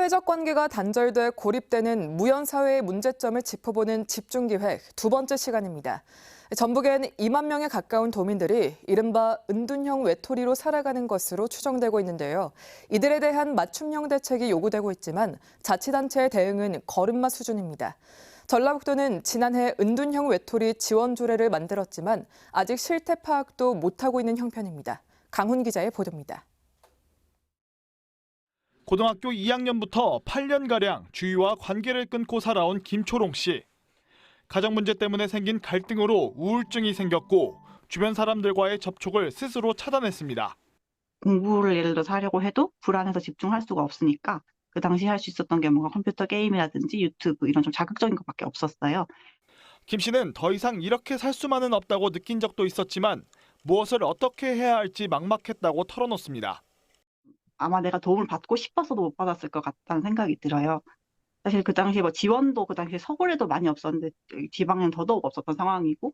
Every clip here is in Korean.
사회적 관계가 단절돼 고립되는 무연사회의 문제점을 짚어보는 집중기획 두 번째 시간입니다. 전북엔 2만 명에 가까운 도민들이 이른바 은둔형 외톨이로 살아가는 것으로 추정되고 있는데요. 이들에 대한 맞춤형 대책이 요구되고 있지만 자치단체의 대응은 걸음마 수준입니다. 전라북도는 지난해 은둔형 외톨이 지원 조례를 만들었지만 아직 실태 파악도 못하고 있는 형편입니다. 강훈 기자의 보도입니다. 고등학교 2학년부터 8년가량 주위와 관계를 끊고 살아온 김초롱 씨. 가정 문제 때문에 생긴 갈등으로 우울증이 생겼고 주변 사람들과의 접촉을 스스로 차단했습니다. 공부를 예를 들어서 하려고 해도 불안해서 집중할 수가 없으니까 그 당시 할 수 있었던 게 뭔가 컴퓨터 게임이라든지 유튜브 이런 좀 자극적인 것밖에 없었어요. 김 씨는 더 이상 이렇게 살 수만은 없다고 느낀 적도 있었지만 무엇을 어떻게 해야 할지 막막했다고 털어놓습니다. 아마 내가 도움을 받고 싶어서도 못 받았을 것 같다는 생각이 들어요. 사실 그 당시에 지원도 그 당시에 서울에도 많이 없었는데 지방에는 더더욱 없었던 상황이고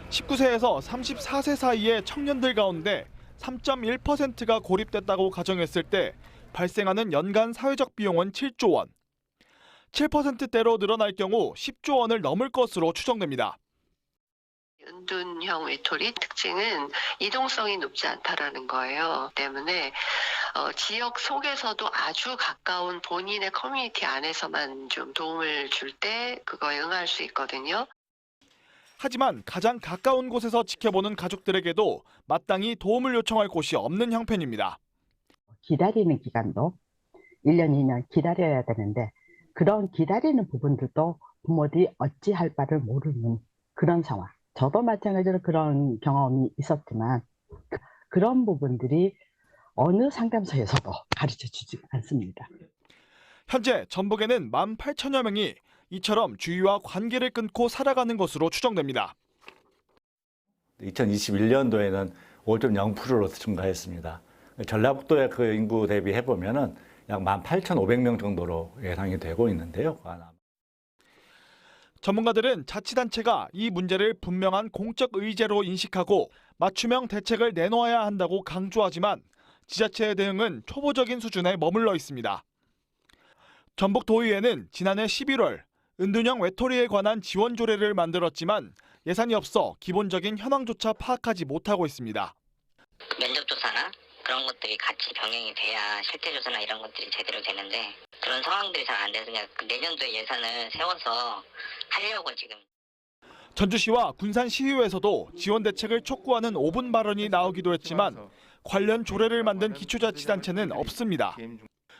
19세에서 34세 사이의 청년들 가운데 3.1%가 고립됐다고 가정했을 때 발생하는 연간 사회적 비용은 7조 원. 7%대로 늘어날 경우 10조 원을 넘을 것으로 추정됩니다. 은둔형 외톨이 특징은 이동성이 높지 않다라는 거예요. 때문에 지역 속에서도 아주 가까운 본인의 커뮤니티 안에서만 좀 도움을 줄 때 그거에 응할 수 있거든요. 하지만 가장 가까운 곳에서 지켜보는 가족들에게도 마땅히 도움을 요청할 곳이 없는 형편입니다. 기다리는 기간도 1년, 2년 기다려야 되는데 그런 기다리는 부분들도 부모들이 어찌할 바를 모르는 그런 상황. 저도 마찬가지로 그런 경험이 있었지만 그런 부분들이 어느 상담소에서도 가르쳐주지 않습니다. 현재 전북에는 18,000여 명이 이처럼 주위와 관계를 끊고 살아가는 것으로 추정됩니다. 2021년도에는 5.0%로 증가했습니다. 전라북도의 그 인구 대비해보면 약 18,500명 정도로 예상이 되고 있는데요. 전문가들은 자치단체가 이 문제를 분명한 공적 의제로 인식하고 맞춤형 대책을 내놓아야 한다고 강조하지만 지자체의 대응은 초보적인 수준에 머물러 있습니다. 전북도의회는 지난해 11월 은둔형 외톨이에 관한 지원 조례를 만들었지만 예산이 없어 기본적인 현황조차 파악하지 못하고 있습니다. 면접조사나 그런 것들이 같이 병행이 돼야 실태조사나 이런 것들이 제대로 되는데 그런 상황들이 잘 안 돼서 그냥 내년도에 예산을 세워서 하려고 지금. 전주시와 군산시의회에서도 지원 대책을 촉구하는 5분 발언이 나오기도 했지만 관련 조례를 만든 기초자치단체는 없습니다.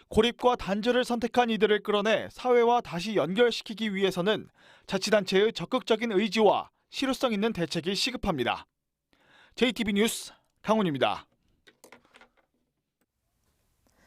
고립과 단절을 선택한 이들을 끌어내 사회와 다시 연결시키기 위해서는 자치단체의 적극적인 의지와 실효성 있는 대책이 시급합니다. JTB 뉴스 강훈입니다.